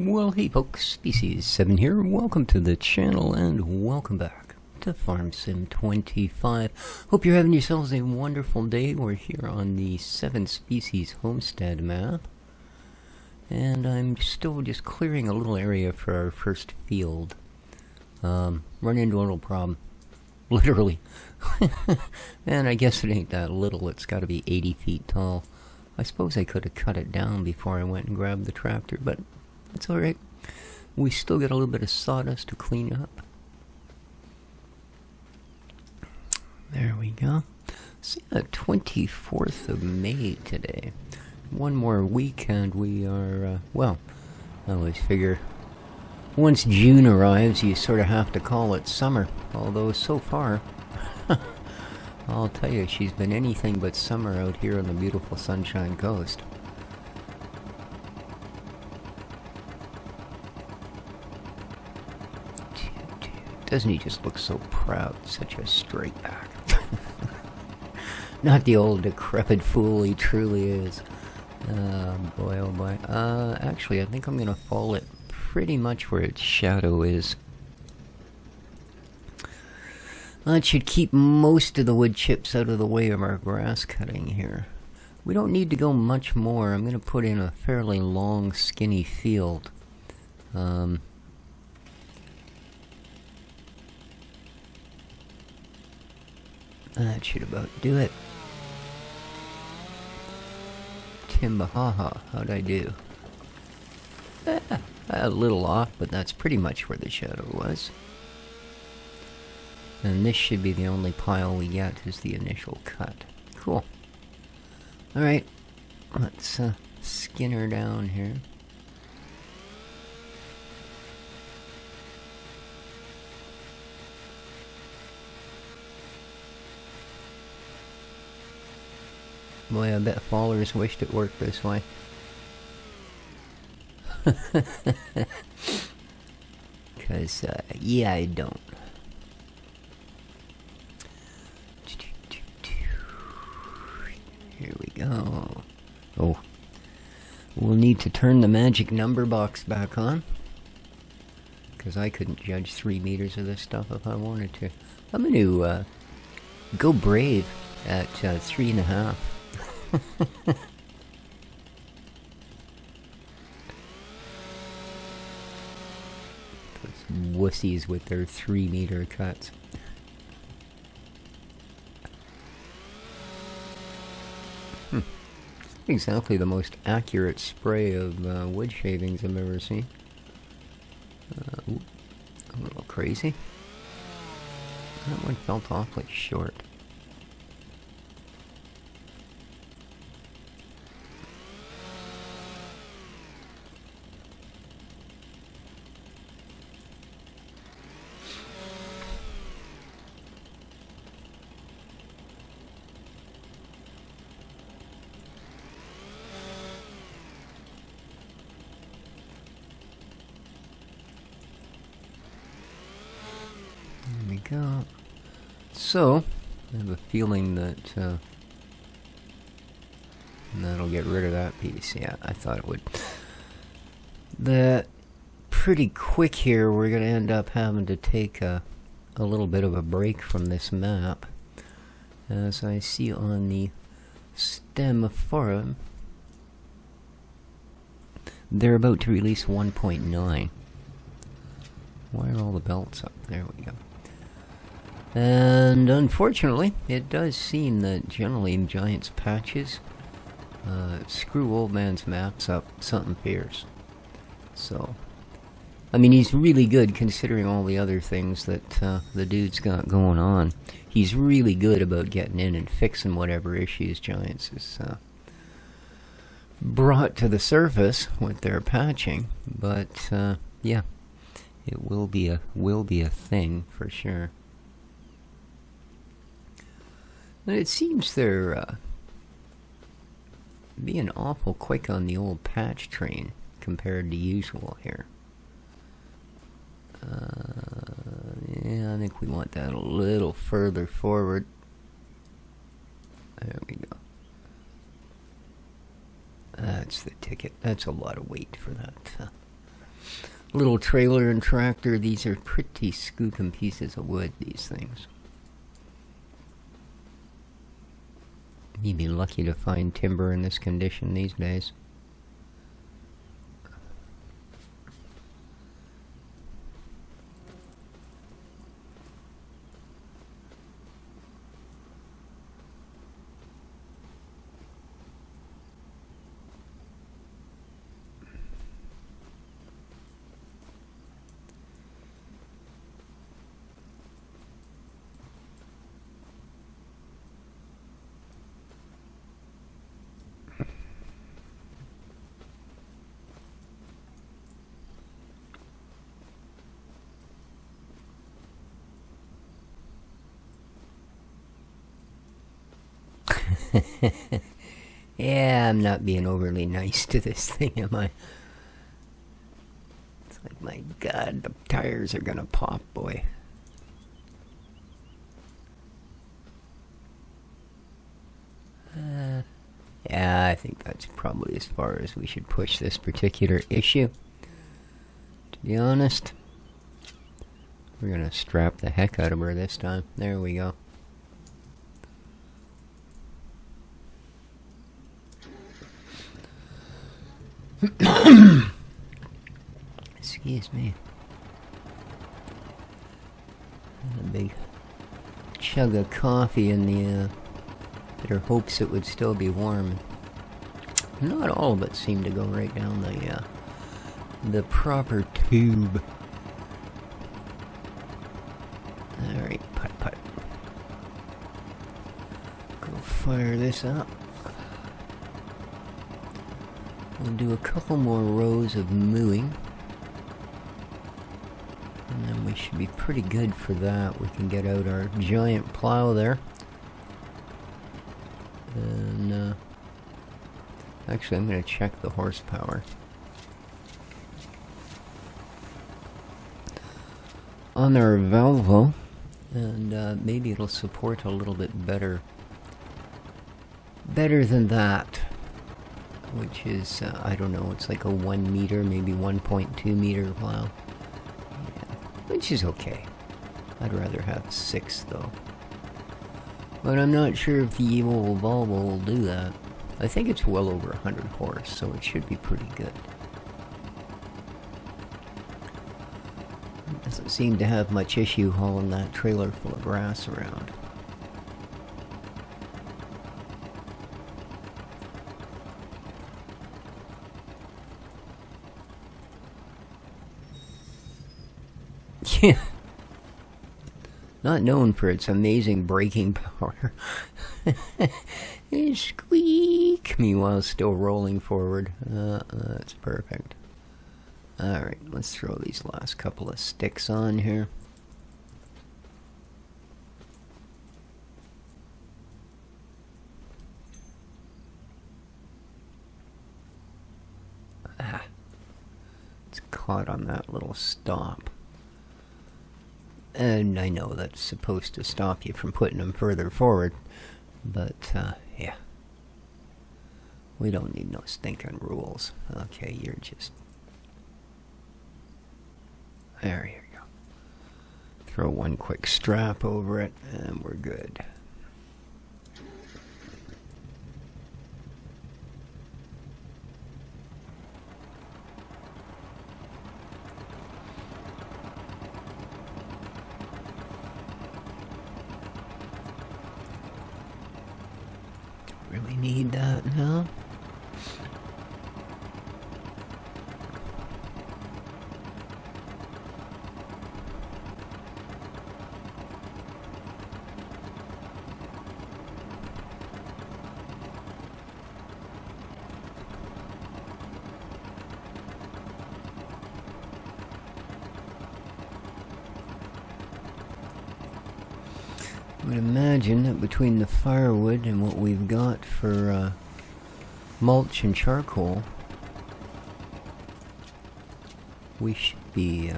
Well, hey folks, Species 7 here. Welcome to the channel and welcome back to Farm Sim 25. Hope you're having yourselves a wonderful day. We're here on the Seven Species Homestead map. And I'm still just clearing a little area for our first field. Run into a little problem. Literally. And I guess it ain't that little. It's got to be 80 feet tall. I suppose I could have cut it down before I went and grabbed the tractor, but it's alright. We still got a little bit of sawdust to clean up. There we go. It's the 24th of May today. One more week and we are, well, I always figure once June arrives you sort of have to call it summer. Although so far, I'll tell you, she's been anything but summer out here on the beautiful Sunshine Coast. Doesn't he just look so proud? Such a straight back. Not the old decrepit fool he truly is. Boy, oh boy. Actually, I think I'm gonna fall it pretty much where its shadow is. That should keep most of the wood chips out of the way of our grass cutting here. We don't need to go much more. I'm gonna put in a fairly long, skinny field. That should about do it. Timbahaha, how'd I do? A little off, but that's pretty much where the shadow was. And this should be the only pile we get, is the initial cut. Cool. Alright, let's skin her down here. Boy, I bet fallers wished it worked this way. Because, yeah, I don't. Here we go. Oh. We'll need to turn the magic number box back on. Because I couldn't judge 3 meters of this stuff if I wanted to. I'm going to go brave at 3.5. Those wussies with their 3-meter cuts. Exactly the most accurate spray of wood shavings I've ever seen. Ooh, a little crazy. That one felt awfully short. Go. So, I have a feeling that that'll get rid of that piece. Yeah, I thought it would. That pretty quick here, we're going to end up having to take a little bit of a break from this map. As I see on the stem forum, they're about to release 1.9. Why are all the belts up? There we go. And unfortunately, it does seem that generally in Giant's patches screw old man's maps up something fierce. So, I mean, he's really good considering all the other things that the dude's got going on. He's really good about getting in and fixing whatever issues Giants has brought to the surface with their patching. But yeah, it will be a thing for sure. And it seems they're being awful quick on the old patch train compared to usual here. Yeah, I think we want that a little further forward. There we go. That's the ticket. That's a lot of weight for that. little trailer and tractor. These are pretty skookum pieces of wood, these things. You'd be lucky to find timber in this condition these days. Yeah, I'm not being overly nice to this thing, am I? It's like, my God, the tires are gonna pop, boy. Yeah, I think that's probably as far as we should push this particular issue. To be honest, we're gonna strap the heck out of her this time. There we go. Excuse me. A big chug of coffee in the bitter hopes it would still be warm. Not all of it seemed to go right down the proper tube. Alright, putt. Go fire this up. We'll do a couple more rows of mooing. And then we should be pretty good for that. We can get out our giant plow there. And, actually, I'm going to check the horsepower on our Volvo, and maybe it'll support a little bit better than that, which is, I don't know, it's like a 1 meter, maybe 1.2 meter plow. Yeah, which is okay. I'd rather have 6 though. But I'm not sure if the evil Volvo will do that. I think it's well over 100 horse, so it should be pretty good. It doesn't seem to have much issue hauling that trailer full of grass around. Yeah. Not known for its amazing braking power. Squeak me while still rolling forward. That's perfect. Alright, let's throw these last couple of sticks on here. It's caught on that little stop. And I know that's supposed to stop you from putting them further forward, but, yeah. We don't need no stinking rules. Okay, you're just... There you go. Throw one quick strap over it, and we're good. Really need that now? I would imagine that between the firewood and what we've got for mulch and charcoal, we should be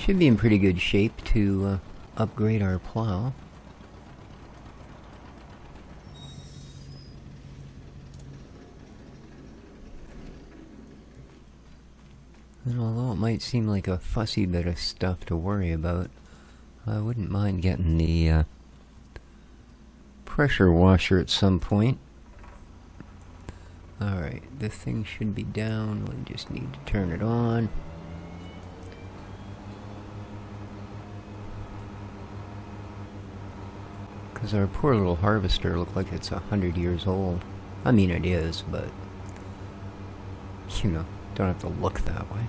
in pretty good shape to upgrade our plow. And although it might seem like a fussy bit of stuff to worry about, I wouldn't mind getting the pressure washer at some point. Alright, the thing should be down. We just need to turn it on. Because our poor little harvester looks like it's 100 years old. I mean, it is, but, you know, don't have to look that way.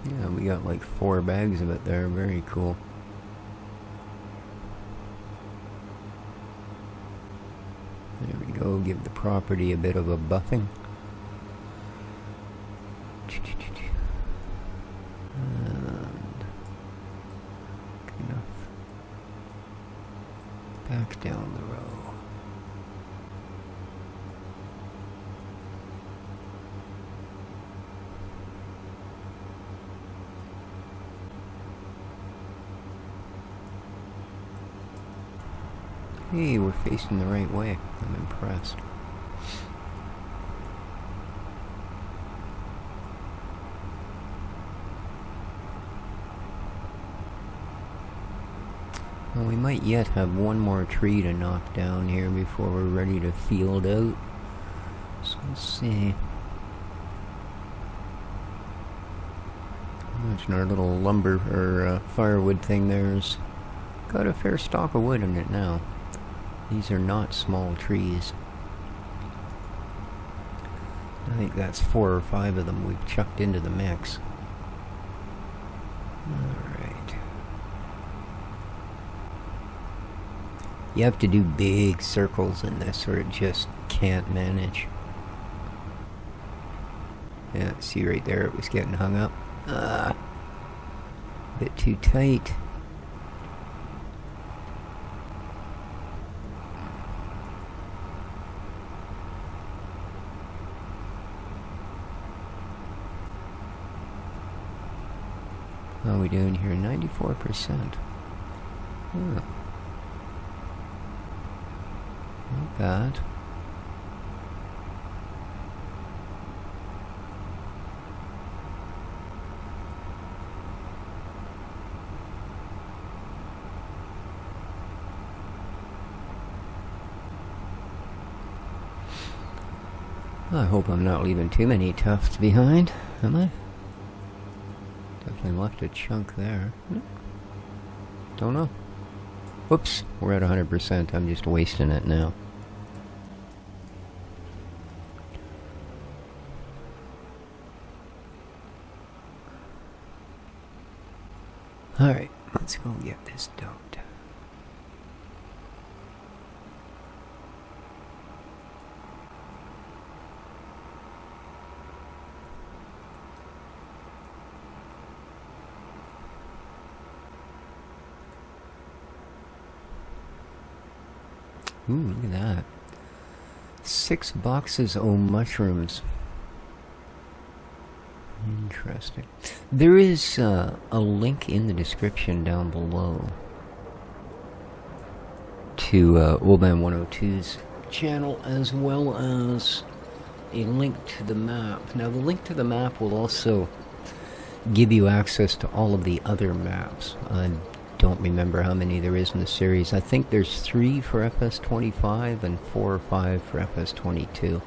Yeah, we got like 4 bags of it there. Very cool. There we go. Give the property a bit of a buffing. And good enough. Back down the row. Hey, we're facing the right way. I'm impressed. Well, we might yet have one more tree to knock down here before we're ready to field out. So let's see. Imagine our little lumber or firewood thing there's got a fair stock of wood in it now. These are not small trees. I think that's 4 or 5 of them we've chucked into the mix. Alright. You have to do big circles in this or it just can't manage. Yeah, see right there, it was getting hung up. A bit too tight. How are we doing here? 94%. Oh. Not bad. I hope I'm not leaving too many tufts behind, am I? Definitely left a chunk there. Don't know. Whoops, we're at 100%. I'm just wasting it now. Alright, let's go get this dumped. Ooh, look at that. 6 boxes of mushrooms. Interesting. There is a link in the description down below to Old Man 102's channel, as well as a link to the map. Now, the link to the map will also give you access to all of the other maps. I don't remember how many there is in the series. I think there's 3 for FS25 and 4 or 5 for FS22.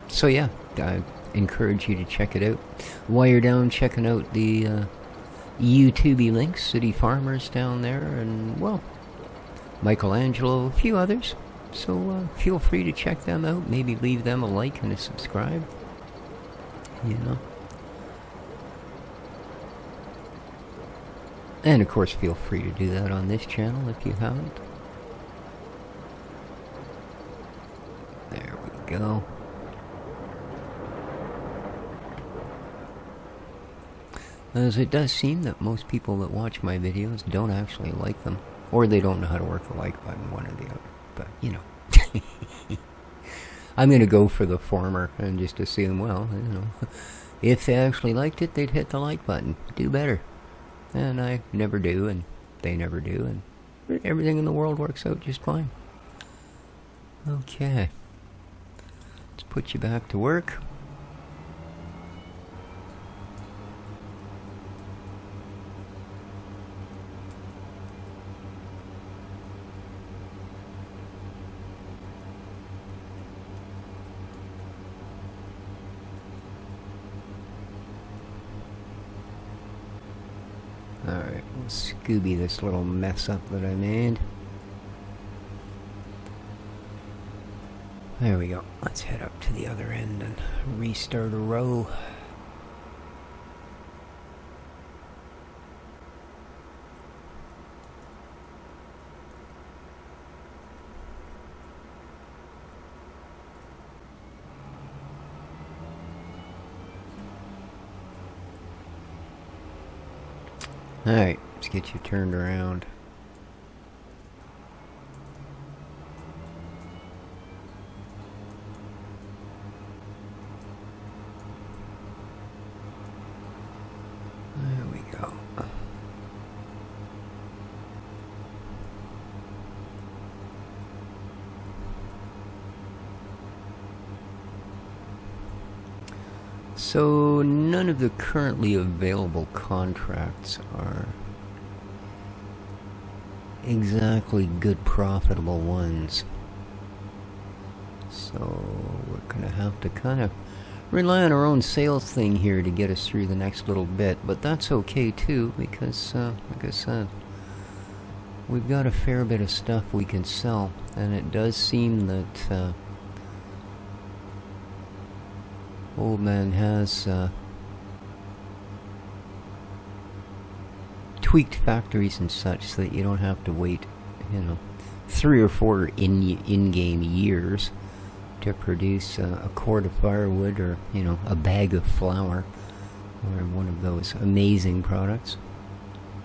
So yeah, I encourage you to check it out. While you're down checking out the YouTube links, City Farmers down there, and, well, Michelangelo, a few others. So feel free to check them out. Maybe leave them a like and a subscribe. You know. And of course, feel free to do that on this channel if you haven't. There we go. As it does seem that most people that watch my videos don't actually like them. Or they don't know how to work the like button, one or the other. But, you know. I'm going to go for the former and just assume, well, you know, if they actually liked it, they'd hit the like button. Do better. And I never do, and they never do, and everything in the world works out just fine. Okay. Let's put you back to work. Alright, we'll Scooby this little mess up that I made. There we go. Let's head up to the other end and restart a row. Alright, let's get you turned around. There we go. So none of the currently available contracts are exactly good profitable ones. So we're gonna have to kind of rely on our own sales thing here to get us through the next little bit, but that's okay too, because like I said, we've got a fair bit of stuff we can sell, and it does seem that Old Man has tweaked factories and such so that you don't have to wait, you know, 3 or 4 in-game years to produce a quart of firewood, or, you know, a bag of flour, or one of those amazing products.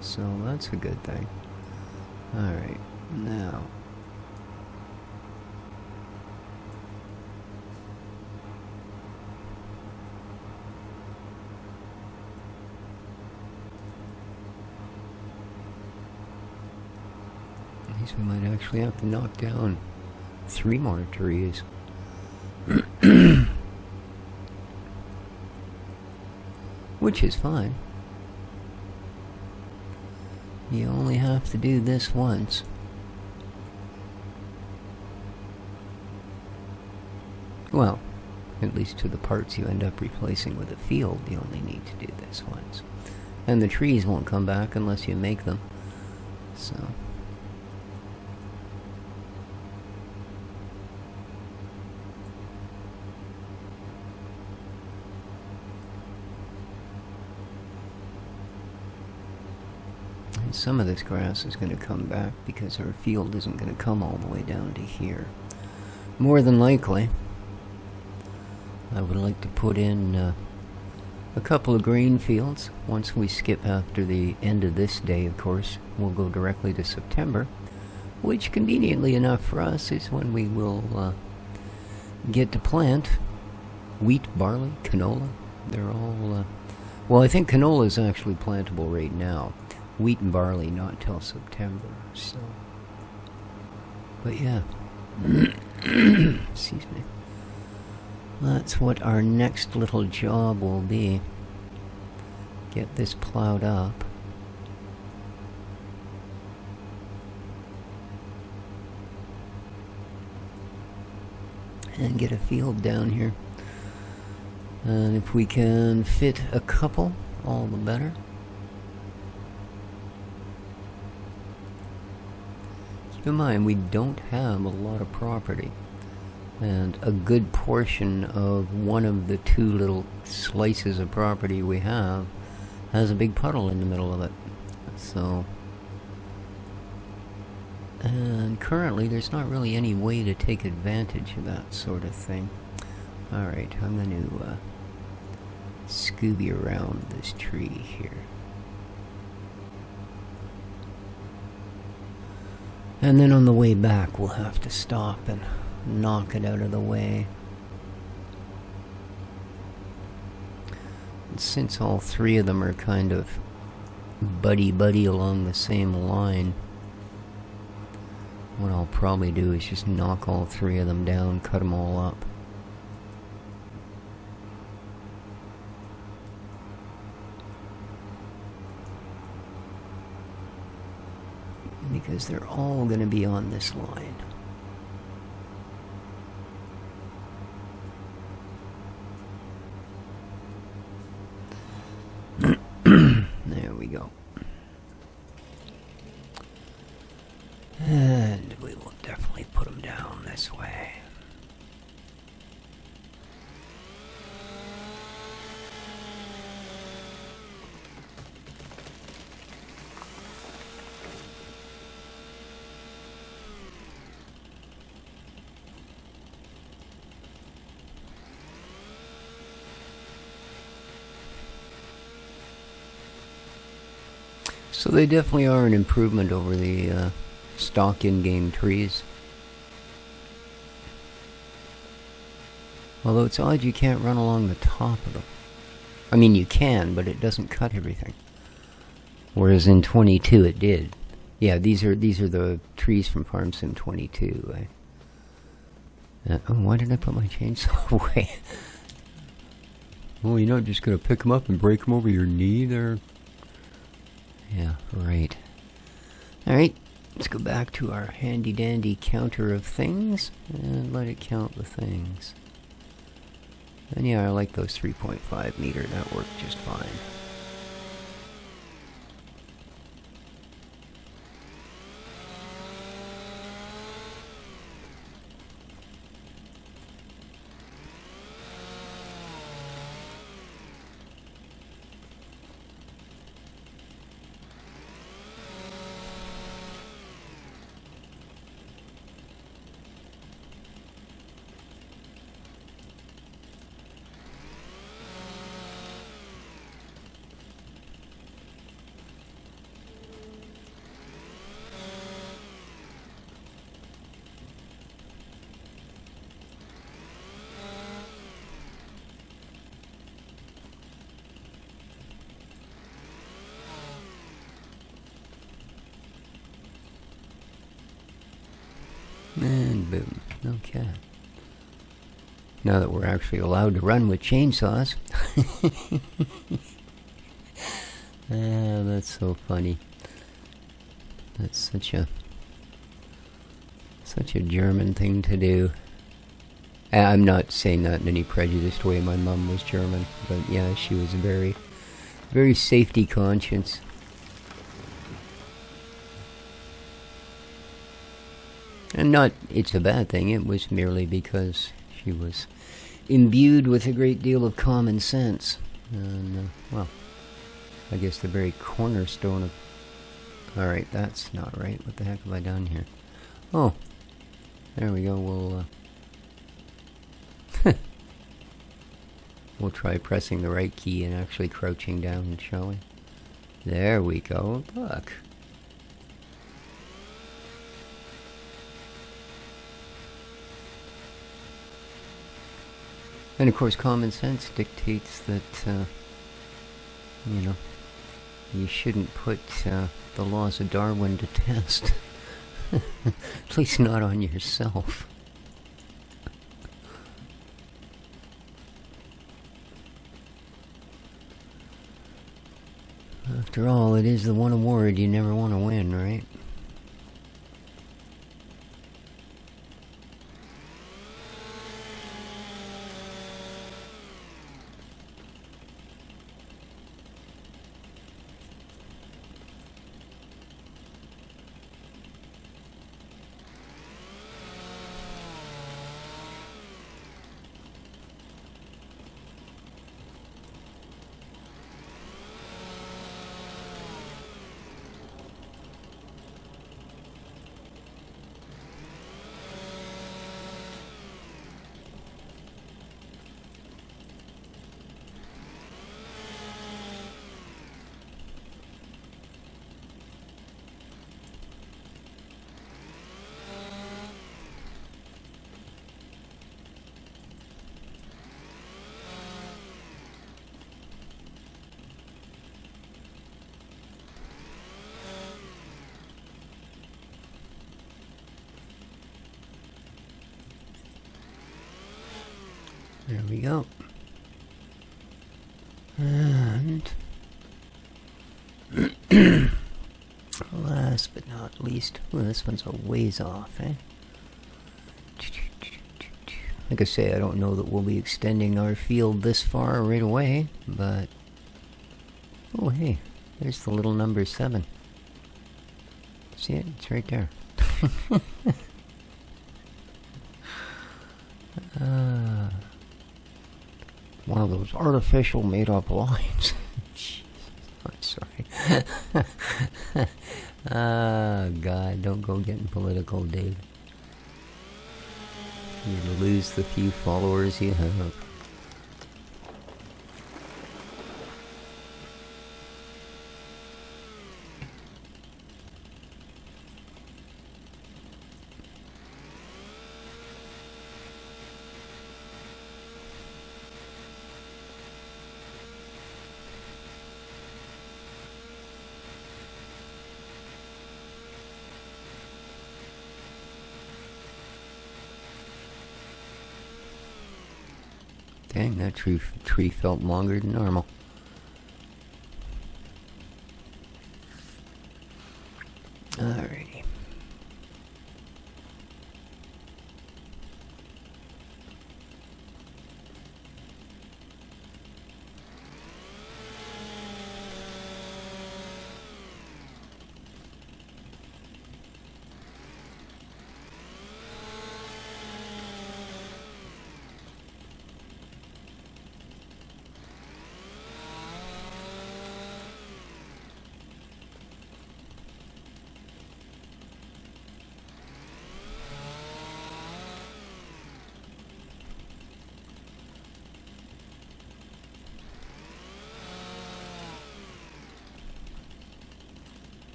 So that's a good thing. Alright, now we might actually have to knock down 3 more trees. Which is fine. You only have to do this once. Well, at least to the parts you end up replacing with a field, you only need to do this once. And the trees won't come back unless you make them. So some of this grass is going to come back because our field isn't going to come all the way down to here. More than likely, I would like to put in a couple of green fields. Once we skip after the end of this day, of course, we'll go directly to September, which conveniently enough for us is when we will get to plant wheat, barley, canola. They're all, well, I think canola is actually plantable right now. Wheat and barley not till September, so. But yeah. Excuse me. That's what our next little job will be. Get this plowed up. And get a field down here. And if we can fit a couple, all the better. keep in mind we don't have a lot of property, and a good portion of one of the two little slices of property we have has a big puddle in the middle of it. So, and currently there's not really any way to take advantage of that sort of thing. Alright, I'm going to Scooby around this tree here. And then on the way back we'll have to stop and knock it out of the way. And since all three of them are kind of buddy-buddy along the same line, what I'll probably do is just knock all three of them down, cut them all up. Because they're all going to be on this line. There we go. And we will definitely put them down this way. So they definitely are an improvement over the stock in-game trees. Although it's odd you can't run along the top of them. I mean, you can, but it doesn't cut everything. Whereas in 22 it did. Yeah, these are the trees from Farm Sim 22. Oh, why did I put my chainsaw away? Oh, you're not just gonna pick them up and break them over your knee there? Yeah, right. Alright, let's go back to our handy-dandy counter of things, and let it count the things. And yeah, I like those 3.5 meter, that worked just fine. And boom. Okay. Now that we're actually allowed to run with chainsaws. Ah, that's so funny. That's such a German thing to do. I'm not saying that in any prejudiced way. My mum was German, but yeah, she was very, very safety conscious. And not, it's a bad thing, it was merely because she was imbued with a great deal of common sense. And, well, I guess the very cornerstone of... Alright, that's not right. What the heck have I done here? Oh, there we go. We'll try pressing the right key and actually crouching down, shall we? There we go. Look. And of course, common sense dictates that, you know, you shouldn't put the laws of Darwin to test. At least not on yourself. After all, it is the one award you never want to win, right? There we go. And last but not least, well, this one's a ways off, eh? Like I say, I don't know that we'll be extending our field this far right away, but... Oh, hey, there's the little number 7. See it? It's right there. One of those artificial made-up lines. Jeez, I'm sorry. Oh, God, don't go getting political, dude. You'll lose the few followers you have. Dang, that tree felt longer than normal. Alrighty.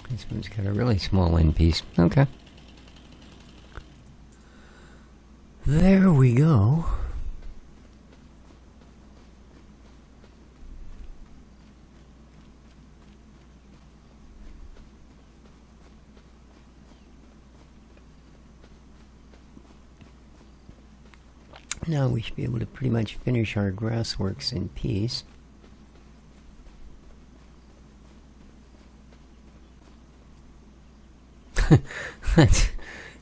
This one's got a really small end piece. Okay. There we go. Now we should be able to pretty much finish our grass works in peace.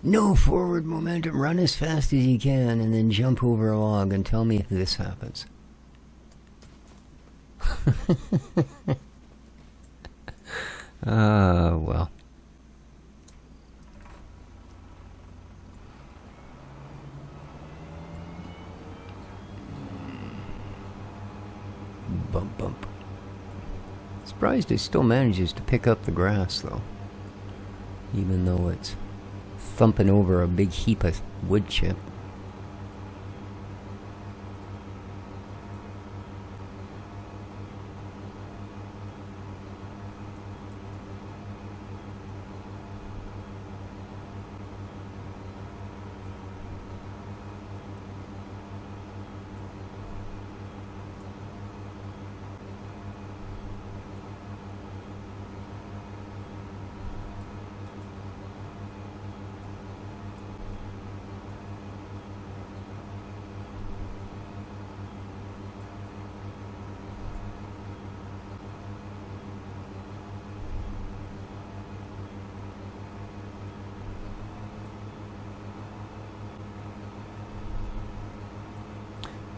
No forward momentum, run as fast as you can and then jump over a log and tell me if this happens. Well. Bump, bump. Surprised it still manages to pick up the grass, though. Even though it's thumping over a big heap of wood chip.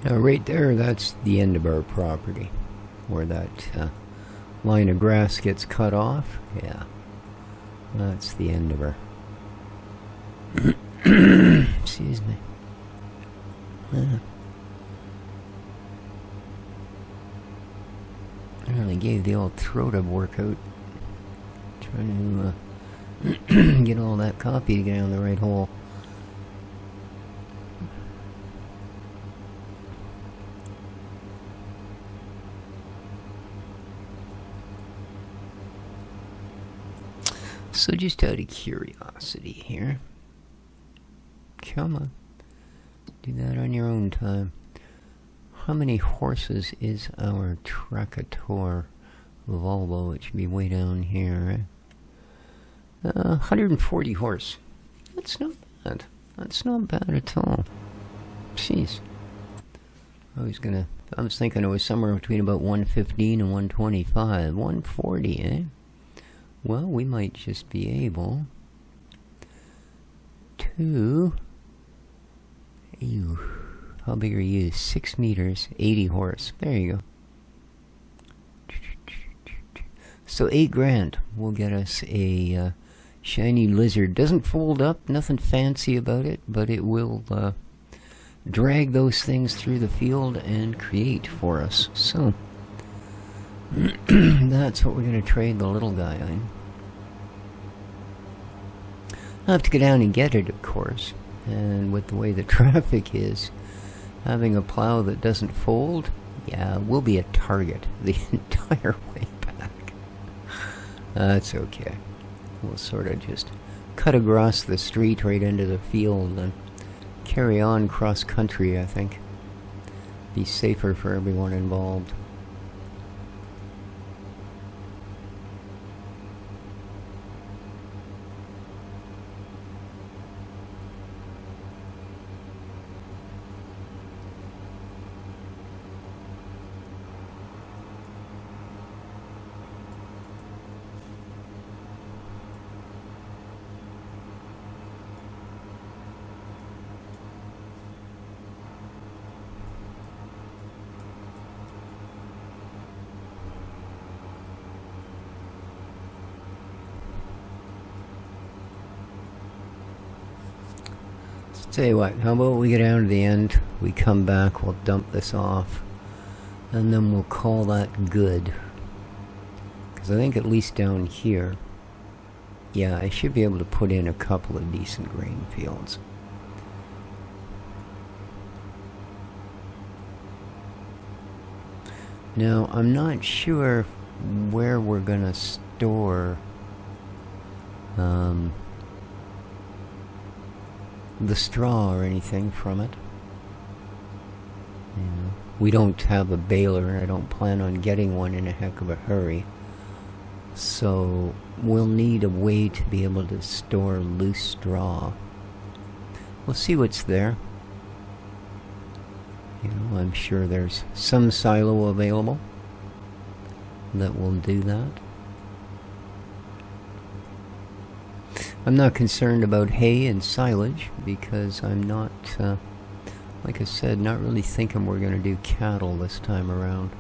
Now right there, that's the end of our property. Where that line of grass gets cut off. Yeah. That's the end of her. Excuse me. I really gave the old throat a workout. Trying to get all that copy to get on the right hole. So just out of curiosity here, come on, do that on your own time. How many horses is our Tractor Volvo? It should be way down here, right? 140 horse. That's not bad. That's not bad at all. Jeez. I was thinking it was somewhere between about 115 and 125. 140, eh? Well, we might just be able to... Ew. How big are you? 6 meters, 80 horse. There you go. So 8 grand will get us a shiny lizard. Doesn't fold up, nothing fancy about it, but it will drag those things through the field and create for us. So that's what we're going to trade the little guy on. I'll have to go down and get it, of course. And with the way the traffic is, having a plow that doesn't fold, yeah, we'll be a target the entire way back. That's okay. We'll sort of just cut across the street right into the field and carry on cross country, I think. Be safer for everyone involved. Tell you what, how about we get down to the end, we come back, we'll dump this off, and then we'll call that good. Because I think at least down here, yeah, I should be able to put in a couple of decent grain fields. Now, I'm not sure where we're gonna store the straw or anything from it. You know, we don't have a baler, and I don't plan on getting one in a heck of a hurry. So we'll need a way to be able to store loose straw. We'll see what's there. You know, I'm sure there's some silo available that will do that. I'm not concerned about hay and silage because I'm not, like I said, not really thinking we're going to do cattle this time around.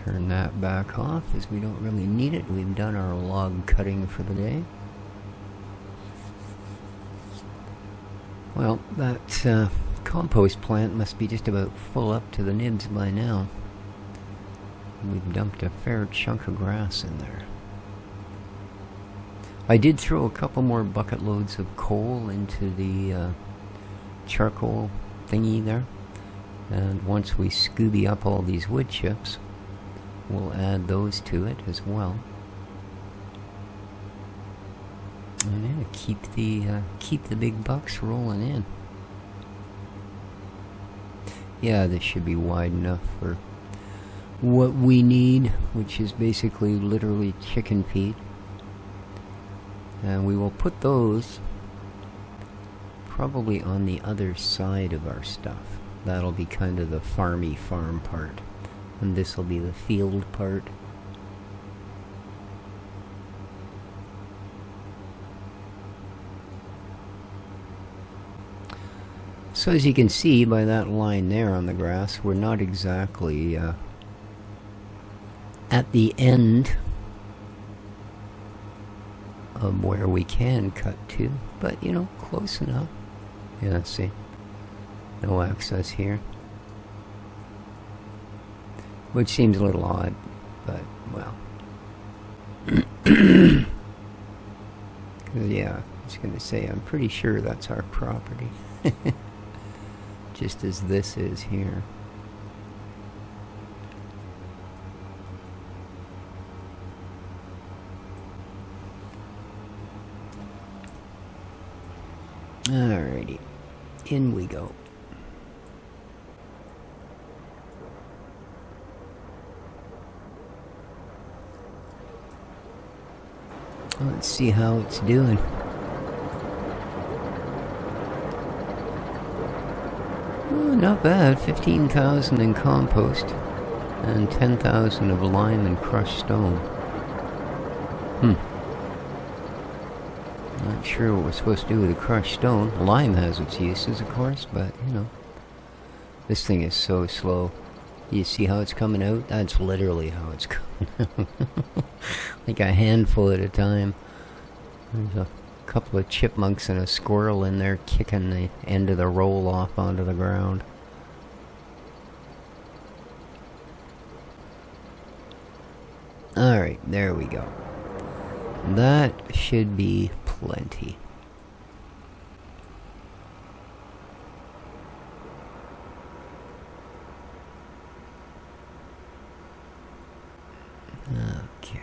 Turn that back off as we don't really need it. We've done our log cutting for the day. Well, that compost plant must be just about full up to the nibs by now. We've dumped a fair chunk of grass in there. I did throw a couple more bucket loads of coal into the charcoal thingy there. And once we Scooby up all these wood chips, we'll add those to it as well. And yeah, keep the big bucks rolling in. Yeah, this should be wide enough for what we need, which is basically literally chicken feed. And we will put those probably on the other side of our stuff. That'll be kind of the farmy farm part. And this will be the field part. So as you can see by that line there on the grass, we're not exactly at the end of where we can cut to, but you know, close enough. Yeah, let's see. No access here. Which seems a little odd, but, well. Yeah, I was going to say, I'm pretty sure that's our property. Just as this is here. Alrighty, in we go. Let's see how it's doing. Oh, not bad. 15,000 in compost and 10,000 of lime and crushed stone. Not sure what we're supposed to do with the crushed stone. Lime has its uses, of course, but, you know. This thing is so slow. You see how it's coming out? That's literally how it's coming out. Like a handful at a time. There's a couple of chipmunks and a squirrel in there kicking the end of the roll off onto the ground. Alright, there we go. That should be plenty. Okay.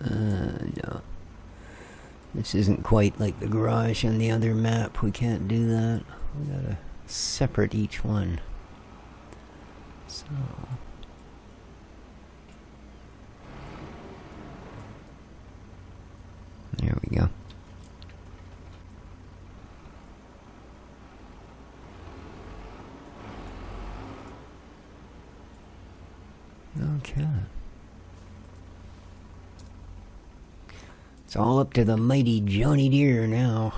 No. This isn't quite like the garage on the other map. We can't do that. We gotta separate each one. So... there we go. Okay. It's all up to the mighty Johnny Deere now.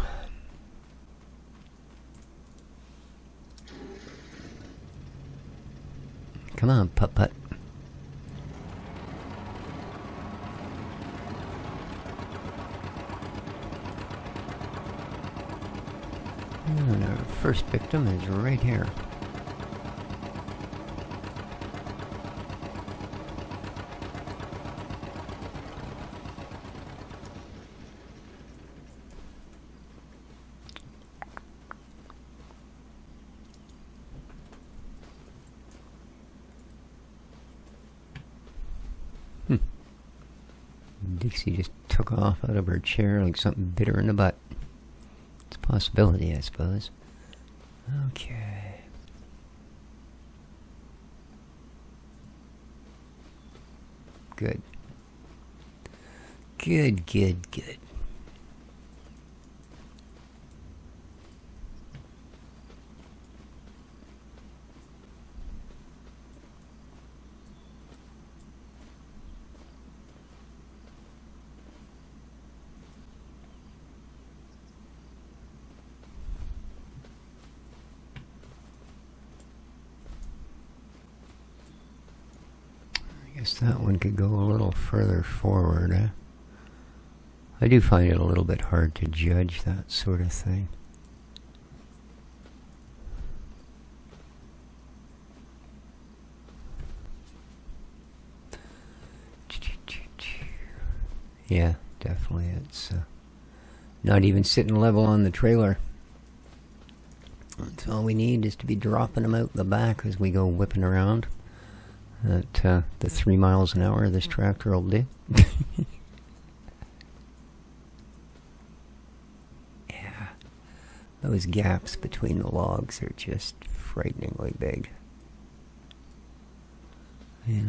Come on, putt-putt. And our first victim is right here. Dixie just took off out of her chair like something bit her in the butt. It's a possibility, I suppose. Okay. Good. Good, good, good. That one could go a little further forward. I do find it a little bit hard to judge that sort of thing. Yeah, definitely. It's not even sitting level on the trailer. That's all we need, is to be dropping them out the back as we go whipping around. At the 3 miles an hour this tractor will do. Yeah. Those gaps between the logs are just frighteningly big. You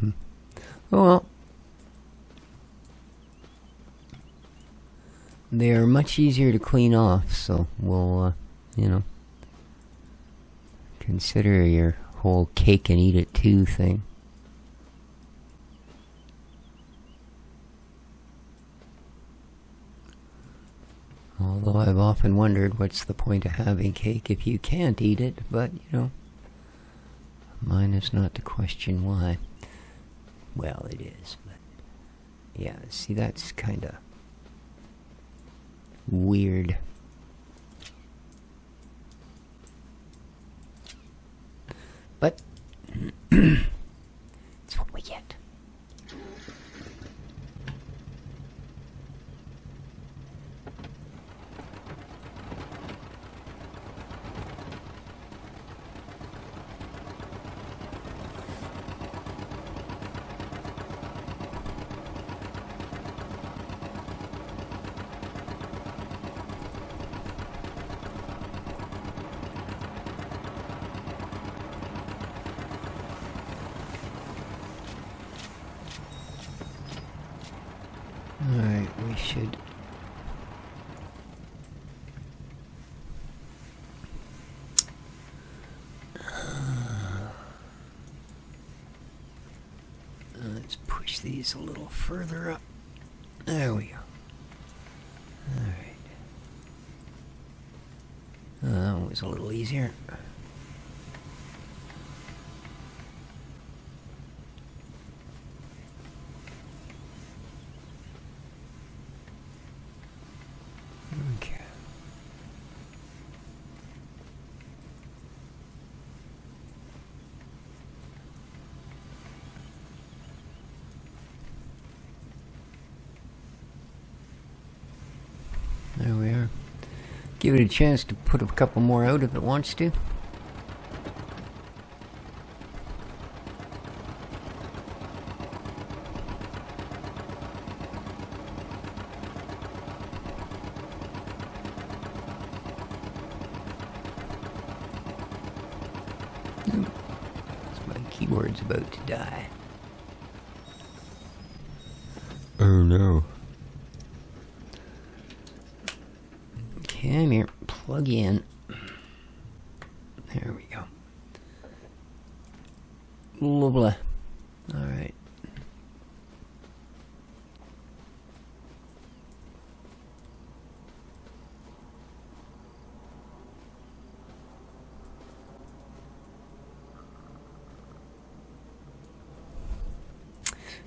know. Oh well. They are much easier to clean off, so we'll, you know, consider your whole cake and eat it too thing. Although I've often wondered what's the point of having cake if you can't eat it, but, you know, mine is not to question why. Well, it is, but yeah, see, that's kind of weird. But it's what we get. Alright, we should... let's push these a little further up. There we go. Alright. That one was a little easier. Okay. There we are. Give it a chance to put a couple more out if it wants to. My keyboard's about to die. Oh no. Come here, plug in. There we go. Blah blah. Alright.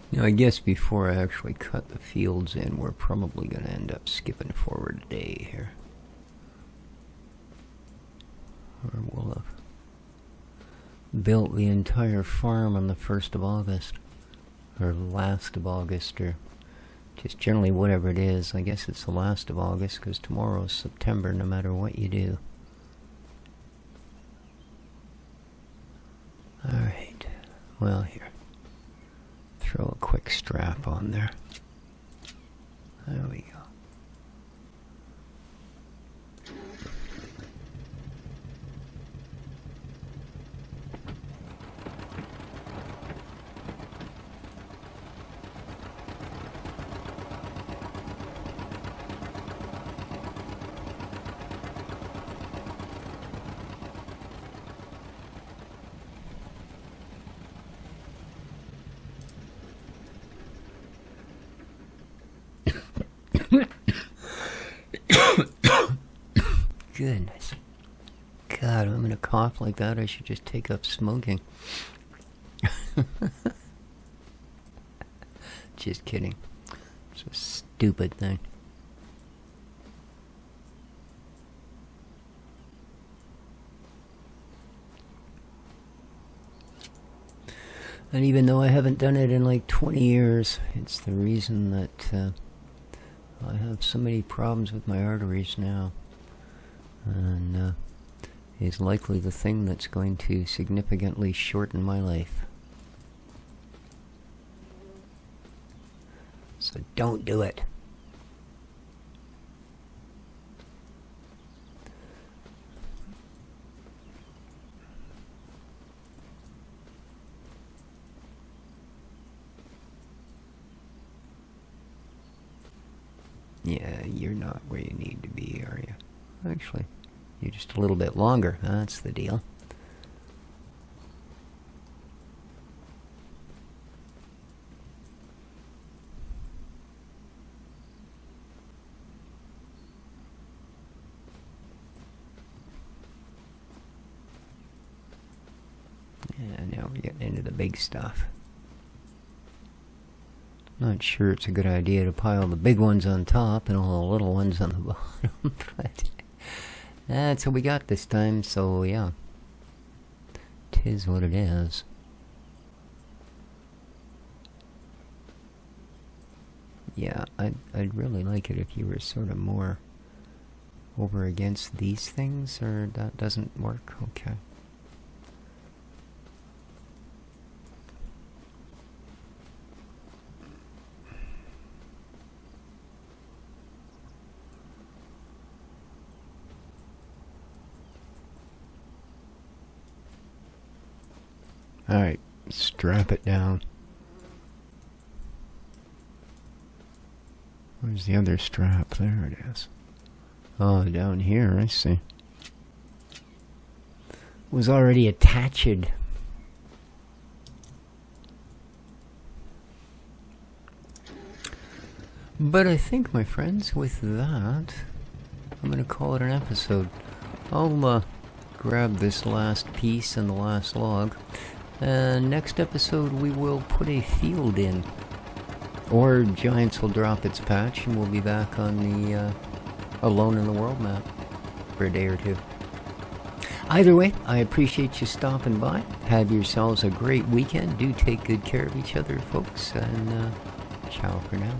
Now, I guess before I actually cut the fields in, we're probably going to end up skipping forward a day here. Or we'll have built the entire farm on the 1st of August. Or last of August, or just generally whatever it is. I guess it's the last of August, because tomorrow's September, no matter what you do. Alright. Well, here. Throw a quick strap on there. There we go. Goodness. God, I'm gonna cough like that. I should just take up smoking. Just kidding. It's a stupid thing. And even though I haven't done it in like 20 years, it's the reason that I have so many problems with my arteries now. And is likely the thing that's going to significantly shorten my life. So don't do it. Yeah, you're not where you need to be, are you? Actually, you're just a little bit longer. That's the deal. getting into the big stuff. Not sure it's a good idea to pile the big ones on top and all the little ones on the bottom, but that's what we got this time, so yeah. 'Tis what it is. Yeah, I'd really like it if you were sort of more over against these things, or that doesn't work? Okay. Alright, strap it down. Where's the other strap? There it is. Oh, down here, I see. Was already attached. But I think, my friends, with that, I'm going to call it an episode. I'll grab this last piece and the last log. Next episode we will put a field in. Or Giants will drop its patch and we'll be back on the Alone in the World map for a day or two. Either way, I appreciate you stopping by. Have yourselves a great weekend. Do take good care of each other, folks, and ciao for now.